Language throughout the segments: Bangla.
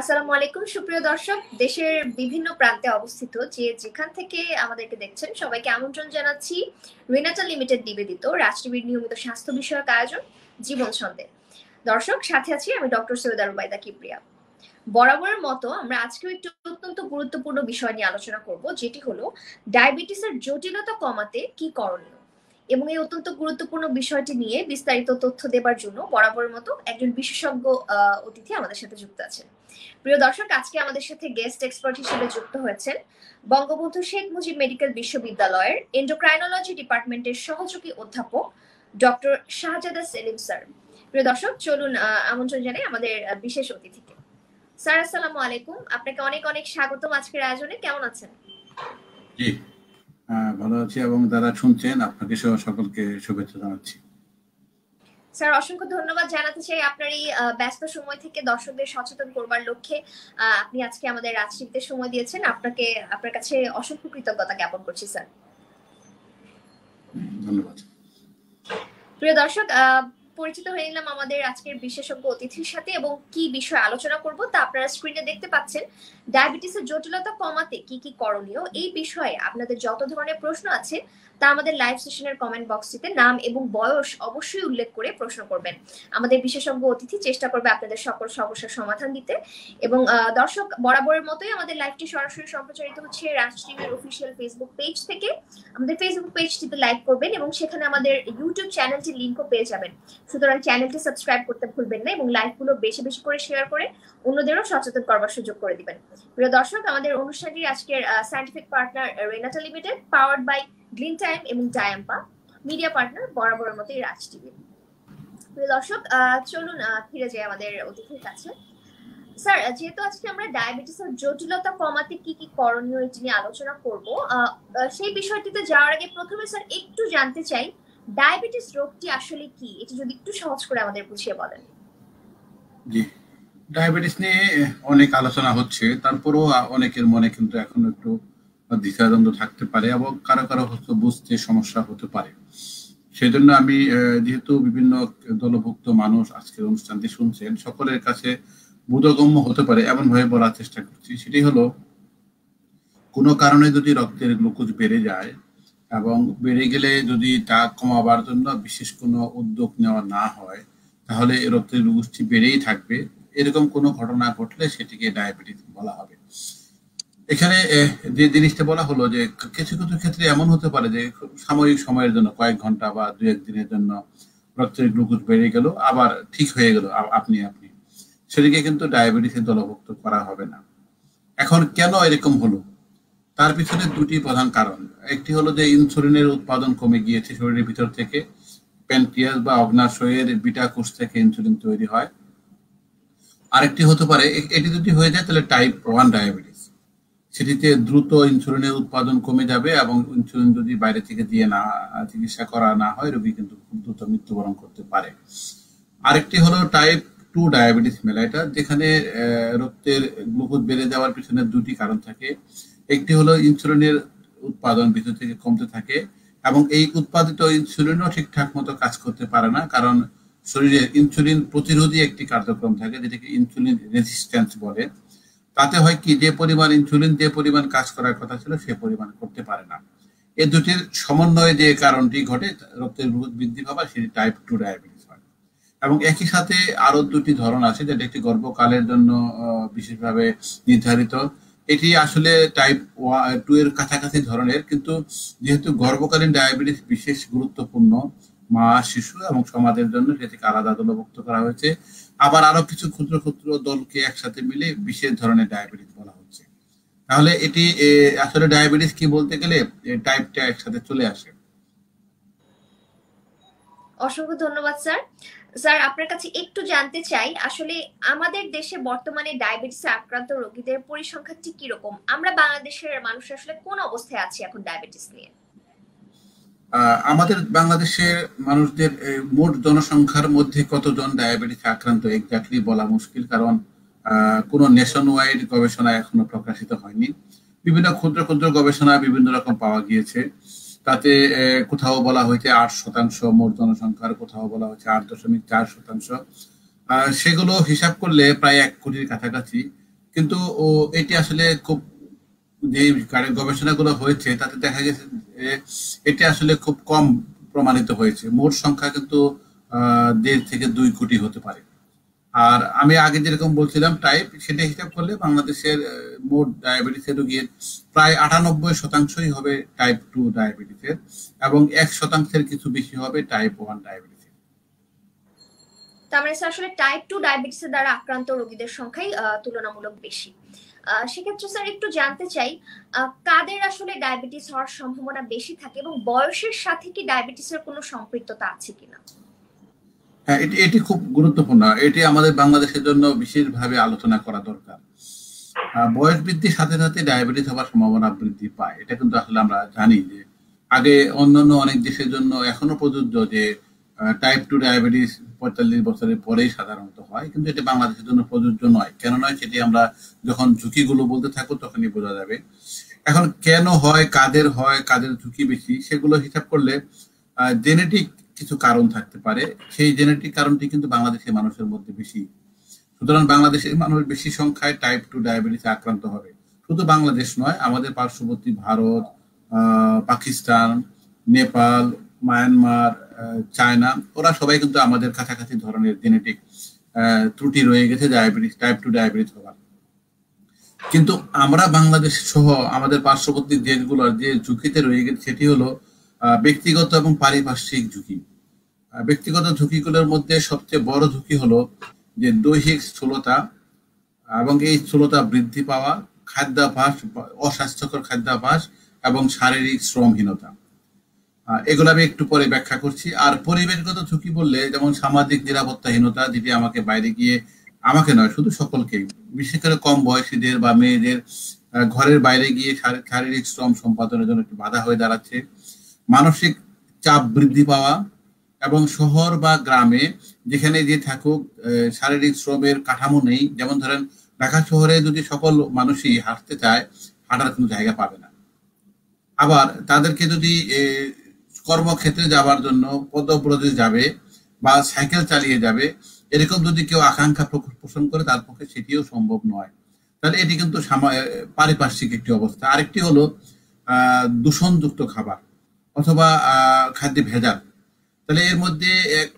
আসসালামু আলাইকুম সুপ্রিয় দর্শক, দেশের বিভিন্ন প্রান্তে অবস্থিত যে যেখান থেকে আমাদেরকে দেখছেন সবাইকে আমন্ত্রণ জানাচ্ছি রেনাটা লিমিটেড নিবেদিত রাজটিভির নিয়মিত স্বাস্থ্য বিষয়ক আয়োজন জীবন ছন্দে। দর্শক, সাথে আছি আমি ডক্টর সৈয়দা রুবাইদা কিবরিয়া। বরাবরের মতো আমরা আজকেও একটু অত্যন্ত গুরুত্বপূর্ণ বিষয় নিয়ে আলোচনা করব, যেটি হলো ডায়াবেটিসের জটিলতা কমাতে কি করণীয়। এবং এই অত্যন্ত গুরুত্বপূর্ণ বিষয়টি নিয়ে বিস্তারিত তথ্য দেবার জন্য বরাবরের মতো একজন বিশেষজ্ঞ অতিথি আমাদের সাথে যুক্ত আছেন। প্রিয় দর্শক, আজকে আমাদের সাথে গেস্ট এক্সপার্ট হিসেবে যুক্ত হয়েছেন বঙ্গবন্ধু শেখ মুজিব মেডিকেল বিশ্ববিদ্যালয়ের এন্ডোক্রাইনোলজি ডিপার্টমেন্টের সহযোগী অধ্যাপক ডক্টর শাহজাদা সেলিম স্যার। প্রিয় দর্শক, চলুন আমন্ত্রণ জানাই আমাদের বিশেষ অতিথিকে। স্যার, আসসালামু আলাইকুম, আপনাকে অনেক অনেক স্বাগতম আজকের আয়োজনে। কেমন আছেন? জি, ভালো আছি এবং যারা শুনছেন আপনাকে সকলকে শুভেচ্ছা জানাচ্ছি। স্যার, অসংখ্য ধন্যবাদ জানাতে চাই আপনার এই ব্যস্ত সময় থেকে দর্শকদের সচেতন করবার লক্ষ্যে আপনি আজকে আমাদের রাজটিভিতে সময় দিয়েছেন। আপনার কাছে অসংখ্য কৃতজ্ঞতা জ্ঞাপন করছি স্যার। ধন্যবাদ। প্রিয় দর্শক, পরিচিত হয়ে নিলাম আমাদের আজকের বিশেষজ্ঞ অতিথির সাথে এবং কি বিষয়ে আলোচনা করব তা আপনারা স্ক্রিনে দেখতে পাচ্ছেন। ডায়াবেটিসের জটিলতা কমাতে কি কি করণীয়, এই বিষয়ে আপনাদের যত ধরনের প্রশ্ন আছে তা আমাদের লাইভ সেশনের কমেন্ট বক্সটিতে নাম এবং বয়স অবশ্যই উল্লেখ করে প্রশ্ন করবেন। আমাদের বিশেষজ্ঞ অতিথি চেষ্টা করবে আপনাদের সকল সমস্যার সমাধান দিতে। এবং দর্শক, বরাবরের মতোই আমাদের লাইভটি সরাসরি সম্প্রচারিত হচ্ছে রাজ টিভির অফিসিয়াল ফেসবুক পেজ থেকে। আমাদের ফেসবুক পেজটিতে লাইক করবেন এবং সেখানে আমাদের ইউটিউব চ্যানেলটির লিংকও পেয়ে যাবেন। সুতরাং চ্যানেলটি সাবস্ক্রাইব করতে ভুলবেন না এবং লাইভগুলো বেশি বেশি করে শেয়ার করে অন্যদেরও সচেতন করবার সুযোগ করে দিবেন। প্রিয় দর্শক, আমাদের অনুষ্ঠানটির আজকের scientific partner Renata limited, powered by গ্লিন টাইম এবং ডায়াম্পা, মিডিয়া পার্টনার বরাবরের মতোই রাজ টিভি। প্রিয় দর্শক, চলুন ফিরে যাই আমাদের অতিথির কাছে। স্যার, যেহেতু আজকে আমরা ডায়াবেটিসের জটিলতা কমাতে কি কি করণীয় এটি নিয়ে আলোচনা করব, সেই বিষয়টিতে যাওয়ার আগে প্রথমে স্যার একটু জানতে চাই ডায়াবেটিস রোগটি আসলে কি, এটি যদি একটু সহজ করে আমাদের বুঝিয়ে বলেন। জি, ডায়াবেটিস নিয়ে অনেক আলোচনা হচ্ছে, তারপরেও অনেকের মনে কিন্তু এখন একটু দ্বিধাদ্বন্দ্ব থাকতে পারে এবং কারো কারো হয়তো বুঝতে সমস্যা হতে পারে। সেজন্য আমি যেহেতু বিভিন্ন দলভুক্ত মানুষ আজকের অনুষ্ঠানটি শুনছেন, সকলের কাছে বোধগম্য হতে পারে এমন ভাবে বলার চেষ্টা করছি। সেটি হলো, কোনো কারণে যদি রক্তের গ্লুকোজ বেড়ে যায় এবং বেড়ে গেলে যদি তা কমাবার জন্য বিশেষ কোনো উদ্যোগ নেওয়া না হয়, তাহলে রক্তের গ্লুকোজটি বেড়েই থাকবে। এরকম কোনো ঘটনা ঘটলে সেটিকে ডায়াবেটিস বলা হবে। এখানে যে জিনিসটা বলা হলো যে কিছু কিছু ক্ষেত্রে এমন হতে পারে যে সাময়িক সময়ের জন্য, কয়েক ঘন্টা বা দু একদিনের জন্য রক্তের গ্লুকোজ বেড়ে গেল, আবার ঠিক হয়ে গেল আপনি সেটিকে কিন্তু ডায়াবেটিসের দলভুক্ত করা হবে না। এখন কেন এরকম হলো, তার পিছনে দুটি প্রধান কারণ। একটি হলো যে ইনসুলিনের উৎপাদন কমে গিয়েছে শরীরের ভিতর থেকে। প্যানক্রিয়াস বা অগ্নাশয়ের বিটা কোষ থেকে ইনসুলিন তৈরি হয়। আরেকটি হতে পারে, এটি যদি হয়ে যায় তাহলে টাইপ 1 ডায়াবেটিস। সেটিতে দ্রুত ইনসুলিনের উৎপাদন কমে যাবে এবং ইনসুলিন যদি বাইরে থেকে দিয়ে না চিকিৎসা করা না হয়, রোগী কিন্তু খুব দ্রুত মৃত্যুবরণ করতে পারে। আরেকটি হলো টাইপ 2 ডায়াবেটিস মেলাইটাস, যেখানে রক্তের গ্লুকোজ বেড়ে যাওয়ার পিছনে দুটি কারণ থাকে। একটি হলো ইনসুলিনের উৎপাদন ভিতর থেকে কমতে থাকে এবং এই উৎপাদিত ইনসুলিনও ঠিকঠাক মতো কাজ করতে পারে না, কারণ শরীরে ইনসুলিন প্রতিরোধী একটি কার্যক্রম থাকে যেটাকে ইনসুলিন রেজিস্ট্যান্স বলে। তাতে হয় কি, যে পরিমাণ ইনসুলিন যে পরিমাণ কাজ করার কথা ছিল সে পরিমাণ করতে পারে না। এই দুটির সমন্বয়ে যে কারণটি ঘটে রক্তের গ্লুকোজ বৃদ্ধি পাওয়া, সেটি টাইপ 2 ডায়াবেটিস হয়। এবং একই সাথে আরো দুটি ধরন আছে, যেটা একটি গর্ভকালের জন্য বিশেষভাবে নির্ধারিত। এটি আসলে টাইপ 2 এর কাছাকাছি ধরনের, কিন্তু যেহেতু গর্ভকালীন ডায়াবেটিস বিশেষ গুরুত্বপূর্ণ মা, শিশু এবং সমাজের জন্য, সেটিকে আলাদা দলভুক্ত করা হয়েছে। আবার আরো কিছু ক্ষুদ্র ক্ষুদ্র দলকে একসাথে মিলে বিশেষ ধরনের ডায়াবেটিস বলা হচ্ছে। তাহলে এটি আসলে ডায়াবেটিস কি বলতে গেলে টাইপটা একসাথে চলে আসে। অসংখ্য ধন্যবাদ স্যার। স্যার, আপনার কাছে একটু জানতে চাই, আসলে আমাদের দেশে বর্তমানে ডায়াবেটিসে আক্রান্ত রোগীদের পরিসংখ্যানটি কিরকম? আমরা বাংলাদেশের মানুষ আসলে কোন অবস্থায় আছি এখন ডায়াবেটিস নিয়ে? আমাদের বাংলাদেশের মানুষদের মোট জনসংখ্যার মধ্যে কতজন ডায়াবেটিস আক্রান্ত এক্স্যাক্টলি বলা মুশকিল, কারণ কোনো নেশন ওয়াইড গবেষণা এখনো প্রকাশিত হয়নি। বিভিন্ন ক্ষুদ্র ক্ষুদ্র গবেষণা বিভিন্ন রকম পাওয়া গিয়েছে। তাতে কোথাও বলা হয়েছে 8% মোট জনসংখ্যার, কোথাও বলা হয়েছে 8.4%। সেগুলো হিসাব করলে প্রায় 1 কোটির কাছাকাছি। কিন্তু এটি আসলে খুব, যে গবেষণাগুলো হয়েছে তাতে দেখা গেছে যে এটি আসলে খুব কম প্রমাণিত হয়েছে। মোট সংখ্যা কিন্তু 1.5 থেকে 2 কোটি হতে পারে। আর আমি আগে যেরকম বলছিলাম টাইপ, সেটা হিসাব করলে বাংলাদেশের মোট ডায়াবেটিসের রোগীর প্রায় 98% হবে টাইপ 2 ডায়াবেটিসের, এবং 1% কিছু বেশি হবে টাইপ 1 ডায়াবেটিসের। তার মানে স্যার আসলে টাইপ 2 ডায়াবেটিসের দ্বারা আক্রান্ত রোগীদের সংখ্যাই তুলনামূলক বেশি। সেক্ষেত্রে স্যার একটু জানতে চাই, কাদের আসলে ডায়াবেটিস হওয়ার সম্ভাবনা বেশি থাকে এবং বয়সের সাথে কি ডায়াবেটিসের কোনো সম্পৃক্ততা আছে কিনা? হ্যাঁ, এটি খুব গুরুত্বপূর্ণ। এটি আমাদের বাংলাদেশের জন্য বিশেষভাবে আলোচনা করা দরকার। বয়স বৃদ্ধির সাথে সাথে ডায়াবেটিস হওয়ার সম্ভাবনা বৃদ্ধি পায়, এটা কিন্তু আসলে আমরা জানি যে আগে অন্যান্য অনেক দেশের জন্য এখনো প্রযোজ্য যে টাইপ 2 ডায়াবেটিস 45 বছরের পরেই সাধারণত হয়, কিন্তু এটি বাংলাদেশের জন্য প্রযোজ্য নয়। কেন নয় সেটি আমরা যখন ঝুঁকিগুলো বলতে থাকবো তখনই বোঝা যাবে। এখন কেন হয়, কাদের ঝুঁকি বেশি, সেগুলো হিসাব করলে জেনেটিক কিছু কারণ থাকতে পারে। সেই জেনেটিক কারণটি কিন্তু বাংলাদেশের মানুষের মধ্যে বেশি। সুতরাং বাংলাদেশের মানুষ বেশি সংখ্যায় টাইপ 2 ডায়াবেটিসে আক্রান্ত হবে। শুধু বাংলাদেশ নয়, আমাদের পার্শ্ববর্তী ভারত, পাকিস্তান, নেপাল, মায়ানমার, চায়না, ওরা সবাই কিন্তু আমাদের কাছাকাছি ধরনের জেনেটিক ত্রুটি রয়ে গেছে টাইপ 2 ডায়াবেটিস হওয়ার। কিন্তু আমরা বাংলাদেশ সহ আমাদের পার্শ্ববর্তী দেশগুলোর যে ঝুঁকিতে রয়ে গেছে সেটি হলো ব্যক্তিগত এবং পারিপার্শ্বিক ঝুঁকি। ব্যক্তিগত ঝুঁকিগুলোর মধ্যে সবচেয়ে বড় ঝুঁকি হলো যে দৈহিক স্থূলতা, এবং এই স্থূলতা বৃদ্ধি পাওয়া, খাদ্যাভ্যাস, অস্বাস্থ্যকর খাদ্যাভ্যাস এবং শারীরিক শ্রমহীনতা। এগুলো আমি একটু পরে ব্যাখ্যা করছি। আর পরিবেশগত ঝুঁকি বললে যেমন সামাজিক নিরাপত্তাহীনতা, যেটি আমাকে নয় শুধু সকলকেই, বিশেষ করে কম বয়সীদের বা মেয়েদের ঘরের বাইরে গিয়ে শারীরিক শ্রম সম্পাদনের জন্য একটু বাধা হয়ে দাঁড়াচ্ছে। মানসিক চাপ বৃদ্ধি পাওয়া, এবং শহর বা গ্রামে যেখানে যে থাকুক শারীরিক শ্রমের কাঠামো নেই। যেমন ধরেন ঢাকা শহরে যদি সকল মানুষই হাঁটতে চায়, হাঁটার কোনো জায়গা পাবে না। আবার তাদেরকে যদি কর্মক্ষেত্রে যাওয়ার জন্য পদব্রজে যাবে বা সাইকেল চালিয়ে যাবে, এরকম যদি কেউ আকাঙ্ক্ষা পোষণ করে, তার পক্ষে সেটিও সম্ভব নয়। তাহলে এটি কিন্তু পারিপার্শ্বিক একটি অবস্থা। আরেকটি হলো দূষণযুক্ত খাবার অথবা খাদ্যে ভেজাল। তাহলে এর মধ্যে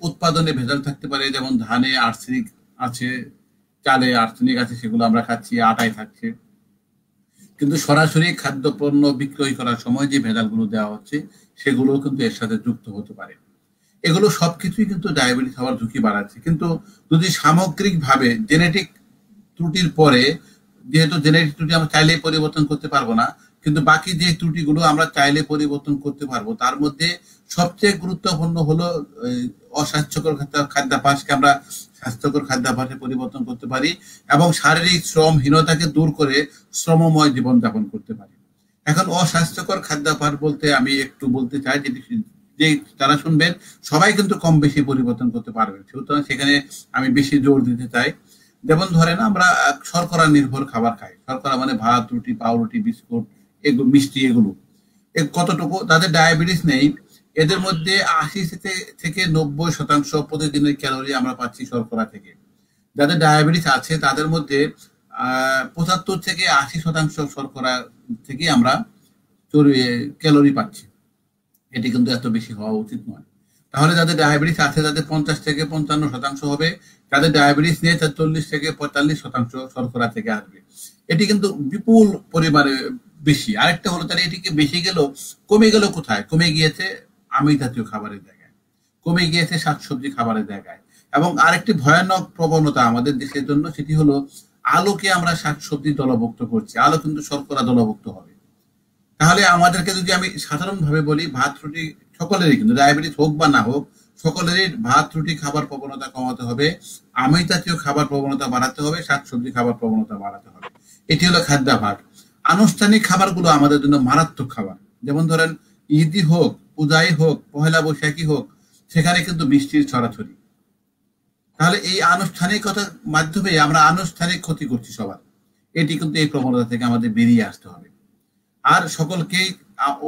উৎপাদনে ভেজাল থাকতে পারে, যেমন ধানে আর্সেনিক আছে, চালে আর্সেনিক আছে, সেগুলো আমরা খাচ্ছি, আটায় থাকছে। কিন্তু সরাসরি খাদ্যপণ্য বিক্রয় করার সময় যে ভেজালগুলো দেওয়া হচ্ছে সেগুলো কিন্তু এর সাথে যুক্ত হতে পারে। এগুলো সবকিছুই কিন্তু ডায়াবেটিস হওয়ার ঝুঁকি বাড়াচ্ছে। কিন্তু যদি সামগ্রিকভাবে জেনেটিক ত্রুটির পরে, যেহেতু জেনেটিক ত্রুটি আমরা চাইলেই পরিবর্তন করতে পারবো না, কিন্তু বাকি যে ত্রুটিগুলো আমরা চাইলে পরিবর্তন করতে পারবো, তার মধ্যে সবচেয়ে গুরুত্বপূর্ণ হলো অস্বাস্থ্যকর খাদ্যাভ্যাসকে আমরা স্বাস্থ্যকর খাদ্যাভ্যাসে পরিবর্তন করতে পারি, এবং শারীরিক শ্রমহীনতাকে দূর করে শ্রমময় জীবনযাপন করতে পারি। এখন অস্বাস্থ্যকর খাদ্যাভ্যাস বলতে আমি একটু বলতে চাই, যে যারা শুনবেন সবাই কিন্তু কম বেশি পরিবর্তন করতে পারবে, সুতরাং সেখানে আমি বেশি জোর দিতে চাই। যেমন ধরেন আমরা শর্করা নির্ভর খাবার খাই। শর্করা মানে ভাত, রুটি, পাউরুটি, বিস্কুট, এগুলো মিষ্টি, এগুলো কতটুকু যাদের ডায়াবেটিস নেই, এদের মধ্যে 80 থেকে 90% প্রতিদিনের ক্যালোরি আমরা পাচ্ছি শর্করা থেকে। যাদের ডায়াবেটিস আছে তাদের মধ্যে 75 থেকে 80% শর্করা থেকে আমরা ক্যালোরি পাচ্ছি। এটি কিন্তু এত বেশি হওয়া উচিত নয়। তাহলে যাদের ডায়াবেটিস আছে তাদের 50 থেকে 55% হবে, যাদের ডায়াবেটিস নেই তার 40 থেকে 45% শর্করা থেকে আসবে। এটি কিন্তু বিপুল পরিমাণে বেশি। আরেকটা হলো, তাহলে এটিকে বেশি গেল, কমে গেল কোথায়? কমে গিয়েছে আমিষ জাতীয় খাবারের জায়গায়, কমে গিয়েছে শাকসবজি খাবারের জায়গায়। এবং আরেকটি ভয়ানক প্রবণতা আমাদের দেশের জন্য, সেটি হলো আলুকে আমরা শাকসবজি দলভুক্ত করছি। আলু কিন্তু শর্করা দলভুক্ত হবে। তাহলে আমাদেরকে যদি আমি সাধারণভাবে বলি, ভাত রুটি সকলেরই, কিন্তু ডায়াবেটিস হোক বা না হোক, সকলেরই ভাত রুটি খাবার প্রবণতা কমাতে হবে, আমিষ জাতীয় খাবার প্রবণতা বাড়াতে হবে, শাকসবজি খাবার প্রবণতা বাড়াতে হবে। এটি হলো খাদ্যাভ্যাস। আনুষ্ঠানিক খাবারগুলো আমাদের জন্য মারাত্মক খাবার। যেমন ধরেন ঈদই হোক, পূজাই হোক, পহেলা বৈশাখী হোক, সেখানে কিন্তু মিষ্টির ছড়াছড়ি। তাহলে এই আনুষ্ঠানিকতার মাধ্যমে আমরা আনুষ্ঠানিক ক্ষতি করছি সবার। এটি কিন্তু এই প্রবণতা থেকে আমাদের বেরিয়ে আসতে হবে। আর সকলকেই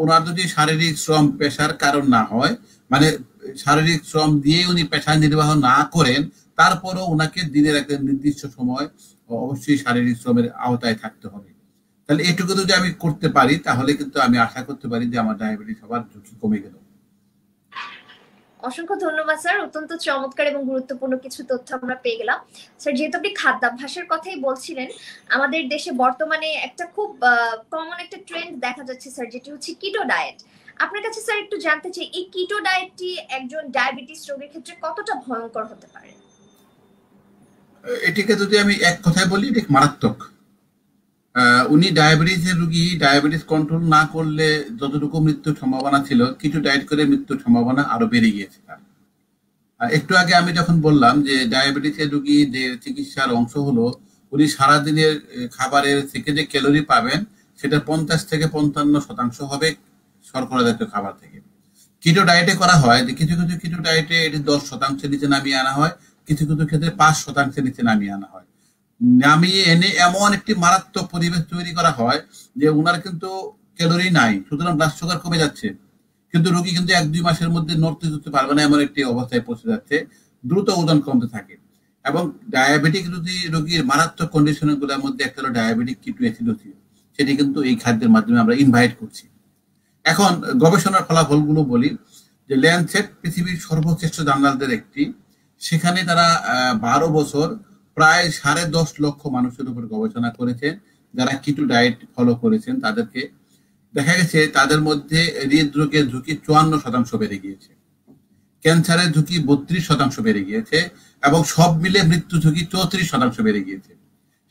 ওনার যদি শারীরিক শ্রম পেশার কারণ না হয়, মানে শারীরিক শ্রম দিয়ে উনি পেশা নির্বাহ না করেন, তারপরও ওনাকে দিনের একটা নির্দিষ্ট সময় অবশ্যই শারীরিক শ্রমের আওতায় থাকতে হবে। তাহলে এটুকু যদি আমি করতে পারি তাহলে কিন্তু আমি আশা করতে পারি যে আমার ডায়াবেটিস হবার ঝুঁকি কমে গেল। অসংখ্য ধন্যবাদ স্যার, অত্যন্ত চমৎকার এবং গুরুত্বপূর্ণ কিছু তথ্য আমরা পেয়ে গেলাম। স্যার, যেহেতু আপনি খাদ্যাভ্যাসের কথাই বলছিলেন, আমাদের দেশে বর্তমানে একটা খুব কমন একটা ট্রেন্ড দেখা যাচ্ছে স্যার, যেটি হচ্ছে কিটো ডায়েট। আপনার কাছে স্যার একটু জানতে চাই, এই কিটো ডায়েটটি একজন ডায়াবেটিস রোগীর ক্ষেত্রে কতটা ভয়ঙ্কর হতে পারে? এটিকে যদি আমি এক কথায় বলি, এটি মারাত্মক। উনি ডায়াবেটিসের রুগী, ডায়াবেটিস কন্ট্রোল না করলে যতটুকু মৃত্যুর সম্ভাবনা ছিল, কিছু ডায়েট করে মৃত্যুর সম্ভাবনা আরো বেড়ে গিয়েছে তার। একটু আগে আমি যখন বললাম যে ডায়াবেটিসের রুগী যে চিকিৎসার অংশ হলো, উনি সারাদিনের খাবারের থেকে যে ক্যালোরি পাবেন সেটা 50 থেকে 55% হবে শর্করা জাতীয় খাবার থেকে। কিটো ডায়েটে করা হয় যে কিছু কিছু কিটো ডায়েটে এটি 10% নিচে নামিয়ে আনা হয়, কিছু কিছু ক্ষেত্রে 5% নিচে নামিয়ে আনা হয়। নামিয়ে এনে এমন একটি মারাত্মক পরিবেশ তৈরি করা হয় যে উনার কিন্তু ক্যালোরি নাই, সুতরাং ব্লাড সুগার কমে যাচ্ছে, কিন্তু রোগী কিন্তু 1-2 মাসের মধ্যে নড়তে চড়তে পারবে না, এমন একটি অবস্থায় পৌঁছে যাচ্ছে, দ্রুত ওজন কমতে থাকে। এবং ডায়াবেটিক রোগীর মারাত্মক কন্ডিশন গুলোর মধ্যে একটা হলো ডায়াবেটিক কিটোএসিডোসিস, সেটি কিন্তু এই খাদ্যের মাধ্যমে আমরা ইনভাইট করছি। এখন গবেষণার ফলাফলগুলো বলি যে ল্যান্সেট পৃথিবীর সর্বশ্রেষ্ঠ জার্নালদের একটি, সেখানে তারা 12 বছর প্রায় 10.5 লক্ষ মানুষের উপর গবেষণা করেছেন যারা কিটো ডায়েট ফলো করেছেন। তাদেরকে দেখা গেছে তাদের মধ্যে হৃদরোগের ঝুঁকি 54% বেড়ে গিয়েছে, ক্যান্সারের ঝুঁকি 32% বেড়ে গিয়েছে, এবং সব মিলে মৃত্যু ঝুঁকি 34% বেড়ে গিয়েছে।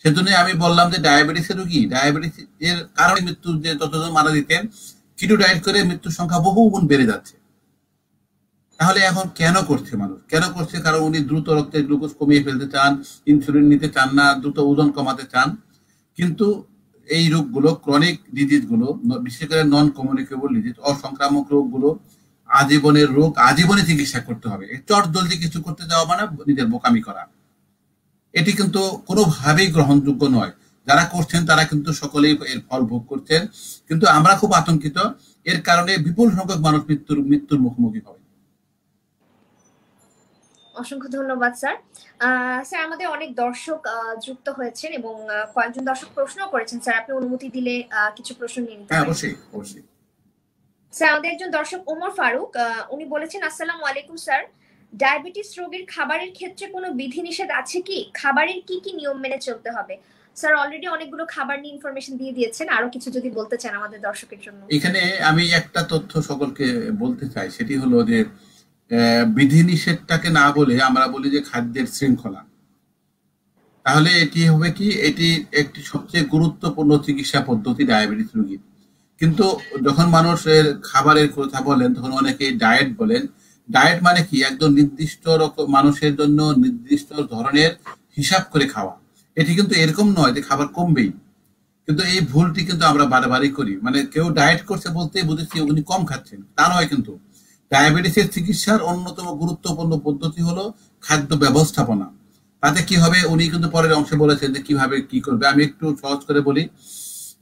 সেজন্য আমি বললাম যে ডায়াবেটিসের রোগী, ডায়াবেটিস এর কারণে মৃত্যু যে যতজন মারা যেতেন, কিটো ডায়েট করে মৃত্যুর সংখ্যা বহু গুণ বেড়ে যাচ্ছে। তাহলে এখন কেন করছে মানুষ? কেন করছে? কারণ উনি দ্রুত রক্তের গ্লুকোজ কমিয়ে ফেলতে চান, ইনসুলিন নিতে চান না, দ্রুত ওজন কমাতে চান। কিন্তু এই রোগগুলো, ক্রনিক ডিজিজ গুলো, বিশেষ করে নন কমিউনিকেবল ডিজিজ, অসংক্রামক রোগগুলো আজীবনের রোগ, আজীবনে চিকিৎসা করতে হবে। চট জলদি কিছু করতে যাওয়া মানে নিজের বোকামি করা। এটি কিন্তু কোনোভাবেই গ্রহণযোগ্য নয়। যারা করছেন তারা কিন্তু সকলেই এর ফল ভোগ করছেন, কিন্তু আমরা খুব আতঙ্কিত। এর কারণে বিপুল সংখ্যক মানুষ মৃত্যুর মুখোমুখি হবে। অসংখ্য ধন্যবাদ স্যার। স্যার, আমাদের অনেক দর্শক যুক্ত হয়েছেন এবং কয়েকজন দর্শক প্রশ্ন করেছেন। স্যার, আপনি অনুমতি দিলে কিছু প্রশ্ন নিয়ে নিতে পারেন? অবশ্যই অবশ্যই। স্যার, আমাদের একজন দর্শক ওমর ফারুক, উনি বলেছেন, আসসালামু আলাইকুম স্যার, ডায়াবেটিস রোগীর খাবারের ক্ষেত্রে কোনো বিধিনিষেধ আছে কি? খাবারের কি কি নিয়ম মেনে চলতে হবে? স্যার অলরেডি অনেকগুলো খাবার নিয়ে ইনফরমেশন দিয়ে দিয়েছেন, আরো কিছু যদি বলতে চান আমাদের দর্শকের জন্য। এখানে আমি একটা তথ্য সকলকে বলতে চাই, সেটি হলো যে বিধিনিষেধটাকে না বলে আমরা বলি যে খাদ্যের শৃঙ্খলা। তাহলে এটি হবে কি, এটি একটি সবচেয়ে গুরুত্বপূর্ণ চিকিৎসা পদ্ধতি ডায়াবেটিস রোগীর। কিন্তু যখন মানুষের খাবারের কথা বলেন তখন অনেকে ডায়েট বলেন। ডায়েট মানে কি? একজন নির্দিষ্ট রকম মানুষের জন্য নির্দিষ্ট ধরনের হিসাব করে খাওয়া। এটি কিন্তু এরকম নয় যে খাবার কমবেই, কিন্তু এই ভুলটি কিন্তু আমরা বারবারই করি। মানে কেউ ডায়েট করছে বলতেই বুঝেছি উনি কম খাচ্ছেন, তা নয়। কিন্তু ডায়াবেটিসের চিকিৎসার অন্যতম গুরুত্বপূর্ণ পদ্ধতি হলো খাদ্য ব্যবস্থাপনা। তাতে কি হবে, উনি কিন্তু পরের অংশে বলেছেন যে কিভাবে কি করবে। আমি একটু সহজ করে বলি।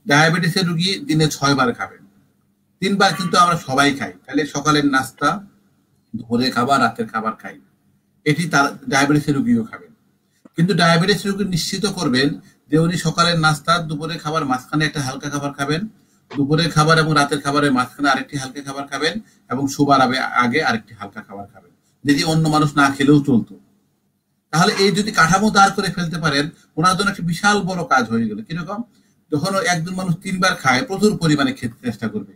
ডায়াবেটিসের রোগী দিনে 6 বার খাবেন। 3 বার কিন্তু আমরা সবাই খাই, তাহলে সকালের নাস্তা, দুপুরের খাবার, রাতের খাবার খাই। এটি তার ডায়াবেটিসের রোগীও খাবেন। কিন্তু ডায়াবেটিস রোগী নিশ্চিত করবেন যে উনি সকালের নাস্তা, দুপুরের খাবার মাঝখানে একটা হালকা খাবার খাবেন, দুপুরের খাবার এবং রাতের খাবারের মাঝখানে আরেকটি হালকা খাবার খাবেন, এবং শোবার আগে আরেকটি হালকা খাবার খাবেন। যদি অন্য মানুষ না খেলেও চলতো। তাহলে এই যদি কাঠামো দাঁড় করে ফেলতে পারেন, ওনার জন্য একটা বিশাল বড় কাজ হয়ে গেল। কিরকম? যখন একজন মানুষ 3 বার খায়, প্রচুর পরিমাণে খেতে চেষ্টা করবে,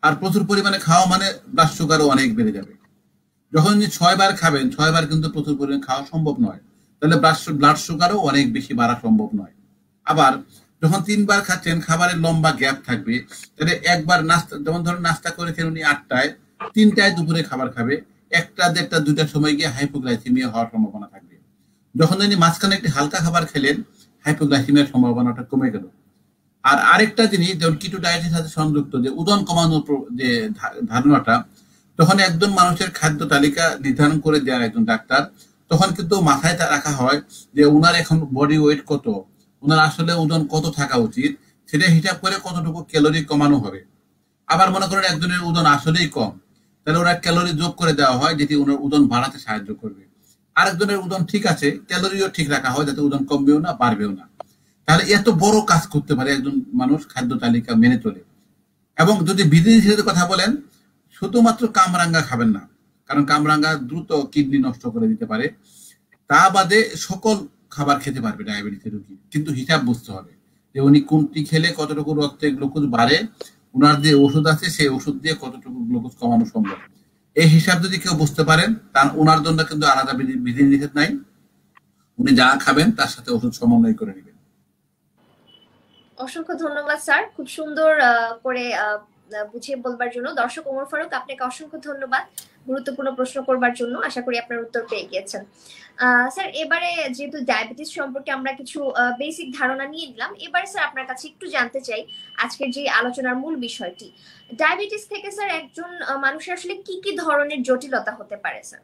আর প্রচুর পরিমাণে খাওয়া মানে ব্লাড সুগারও অনেক বেড়ে যাবে। যখন 6 বার খাবেন, 6 বার কিন্তু প্রচুর পরিমাণে খাওয়া সম্ভব নয়, তাহলে ব্লাড সুগারও অনেক বেশি বাড়া সম্ভব নয়। আবার যখন 3 বার খাচ্ছেন, খাবারের লম্বা গ্যাপ থাকবে, তাহলে একবার নাস্তা, যেমন ধরুন নাস্তা করেছেন উনি 8টায়, 3টায় দুপুরে খাবার খাবে, 1টা, 1:30, 2টার সময় গিয়ে হাইপোগ্লাইসেমিয়া হওয়ার সম্ভাবনা থাকবে। যখন উনি মাঝখানে একটি হালকা খাবার খেলেন, হাইপোগ্লাইসেমিয়ার সম্ভাবনাটা কমে গেল। আর আরেকটা জিনিস, যেমন কিটো ডায়েটের সাথে সংযুক্ত যে ওজন কমানোর যে ধারণাটা, তখন একজন মানুষের খাদ্য তালিকা নির্ধারণ করে দেন একজন ডাক্তার, তখন কিন্তু মাথায় রাখা হয় যে ওনার এখন বডি ওয়েট কত, ওনার আসলে ওজন কত থাকা উচিত, সেটা হিসাব করে কতটুকু ক্যালোরি কমানো হবে। আবার মনে করেন একজনের ওজন আসলেই কম, তাহলে ওরা ক্যালোরি যোগ করে দেওয়া হয় যেটি ওনার ওজন বাড়াতে সাহায্য করবে। আরেকজনের ওজন ঠিক আছে, ক্যালোরিও ঠিক রাখা হয় যাতে ওজন কমবেও না বাড়বেও না। তাহলে এত বড় কাজ করতে পারে একজন মানুষ খাদ্য তালিকা মেনে চলে। এবং যদি বিধিনিষেধের কথা বলেন, শুধুমাত্র কামরাঙ্গা খাবেন না, কারণ কামরাঙ্গা দ্রুত কিডনি নষ্ট করে দিতে পারে। তা বাদে সকল খাবার খেতে পারবে ডায়াবেটিসের রোগী, কিন্তু হিসাব বুঝতে হবে যে উনি কোনটি খেলে কতটুকু রক্তে গ্লুকোজ বাড়ে, ওনার যে ওষুধ আছে সেই ওষুধ দিয়ে কতটুকু গ্লুকোজ কমানো সম্ভব। এই হিসাব যদি কেউ বুঝতে পারেন, তার ওনার জন্য কিন্তু আলাদা বিধিনিষেধ নাই, উনি যা খাবেন তার সাথে ওষুধ সমন্বয় করে নেবেন। অসংখ্য ধন্যবাদ স্যার, খুব সুন্দর করে বুঝিয়ে বলবার জন্য। দর্শক ওমর ফারুক, আপনাকে অসংখ্য ধন্যবাদ গুরুত্বপূর্ণ প্রশ্ন করবার জন্য। আশা করি আপনার উত্তর পেয়ে গিয়েছেন। স্যার, এবারে যেহেতু ডায়াবেটিস সম্পর্কে আমরা কিছু বেসিক ধারণা নিয়ে নিলাম, এবারে স্যার আপনার কাছে একটু জানতে চাই আজকের যে আলোচনার মূল বিষয়টি, ডায়াবেটিস থেকে স্যার একজন মানুষের আসলে কি কি ধরনের জটিলতা হতে পারে স্যার?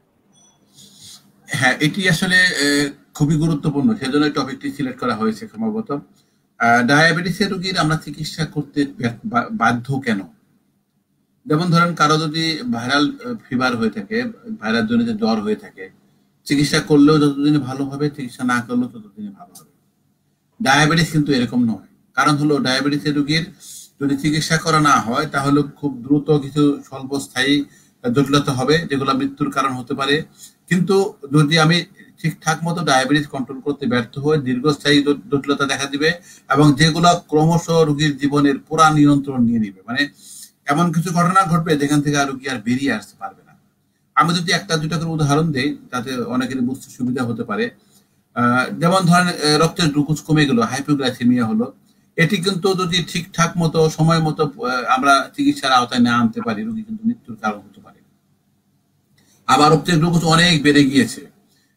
হ্যাঁ, এটি আসলে খুবই গুরুত্বপূর্ণ, সেজন্য টপিকটি সিলেক্ট করা হয়েছে সম্ভবত। ডায়াবেটিসের রোগীর আমরা চিকিৎসা করতে বাধ্য কেন? যেমন ধরেন, কারো যদি ভাইরাল ফিভার হয়ে থাকে, ভাইরাল জনিত জ্বর হয়ে থাকে, চিকিৎসা করলেও যতদিনে ভালো হবে, চিকিৎসা না করলেও ততদিনে ভালো হবে। ডায়াবেটিস কিন্তু এরকম নয়। কারণ হলো, ডায়াবেটিসের রোগীর যদি চিকিৎসা করা না হয় তাহলে খুব দ্রুত কিছু স্বল্পস্থায়ী জটিলতা হবে, যেগুলো মৃত্যুর কারণ হতে পারে। কিন্তু যদি আমি ঠিকঠাক মতো ডায়াবেটিস কন্ট্রোল করতে ব্যর্থ হয়ে দীর্ঘস্থায়ী জটিলতা দেখা দিবে, এবং যেগুলো ক্রমশ রোগীর জীবনের পুরা নিয়ন্ত্রণ নিয়ে নিবে। মানে এমন কিছু ঘটনা ঘটবে যেখান থেকে আর রোগী আর বেরিয়ে আসতে পারবে না। আমি যদি একটা দুটা করে উদাহরণ দেই তাতে অনেকেরই বুঝতে সুবিধা হতে পারে। যেমন ধরেন, রক্তের গ্লুকোজ কমে গেল, হাইপোগ্লাইসেমিয়া হলো, এটি কিন্তু যদি ঠিকঠাক মতো সময় মতো আমরা চিকিৎসার আওতায় না আনতে পারি, রোগী কিন্তু মৃত্যুর কারণ হতে পারে। আবার রক্তের গ্লুকোজ অনেক বেড়ে গিয়েছে,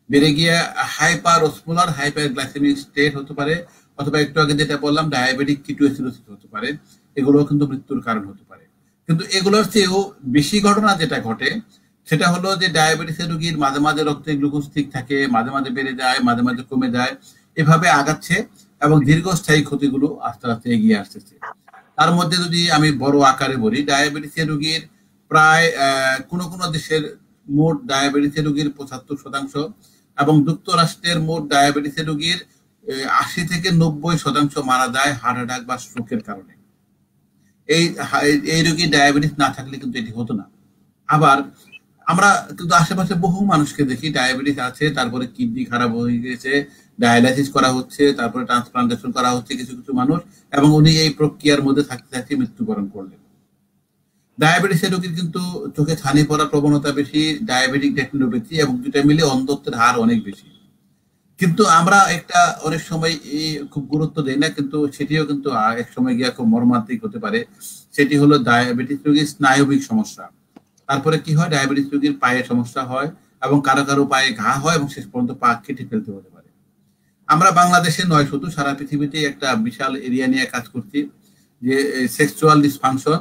বেড়ে গিয়ে হাইপার অসমোলার হাইপারগ্লাইসেমিক স্টেট হতে পারে, অথবা একটু আগে যেটা বললাম ডায়াবেটিক কিটোএসিডোসিস হতে পারে। এগুলো কিন্তু মৃত্যুর কারণ হতে পারে। কিন্তু এগুলোর চেয়েও বেশি ঘটনা যেটা ঘটে সেটা হলো যে ডায়াবেটিসের রোগীর মাঝে মাঝে রক্তে গ্লুকোজ ঠিক থাকে, মাঝে মাঝে বেড়ে যায়, মাঝে মাঝে কমে যায়, এভাবে আগাচ্ছে এবং দীর্ঘস্থায়ী ক্ষতিগুলো আস্তে আস্তে এগিয়ে আসতেছে। তার মধ্যে যদি আমি বড় আকারে বলি, ডায়াবেটিসের রোগীর প্রায় কোন কোন দেশের মোট ডায়াবেটিসের রোগীর ৭৫% এবং যুক্তরাষ্ট্রের মোট ডায়াবেটিসের রোগীর ৮০ থেকে ৯০% মারা যায় হার্ট অ্যাটাক বা স্ট্রোকের কারণে। এই রোগী ডায়াবেটিস না থাকলে কিন্তু এটি হতো না। আবার আমরা কিন্তু আশেপাশে বহু মানুষকে দেখি ডায়াবেটিস আছে, তারপরে কিডনি খারাপ হয়ে গেছে, ডায়ালাইসিস করা হচ্ছে, তারপরে ট্রান্সপ্লান্টেশন করা হচ্ছে কিছু কিছু মানুষ, এবং উনি এই প্রক্রিয়ার মধ্যে থাকতে থাকতে মৃত্যুবরণ করলেন। ডায়াবেটিসের রোগীর কিন্তু চোখে ছানি পড়ার প্রবণতা বেশি, ডায়াবেটিক রেটিনোপ্যাথি, এবং দুটা মিলে অন্ধত্বের হার অনেক বেশি। কিন্তু আমরা একটা অনেক সময় খুব গুরুত্ব দেই না, কিন্তু সেটিও কিন্তু এক সময় গিয়ে খুব মর্মান্তিক হতে পারে। সেটি হলো ডায়াবেটিস রোগীর স্নায়বিক সমস্যা। তারপরে কি হয়, ডায়াবেটিস রোগীর পায়ে সমস্যা হয়, এবং কারো কারো পায়ে ঘা হয়, এবং শেষ পর্যন্ত পা কেটে ফেলতে হতে পারে। আমরা বাংলাদেশে নয়, শুধু সারা পৃথিবীতে একটা বিশাল এরিয়া নিয়ে কাজ করছি, যে সেক্সুয়াল ডিসফাংশন,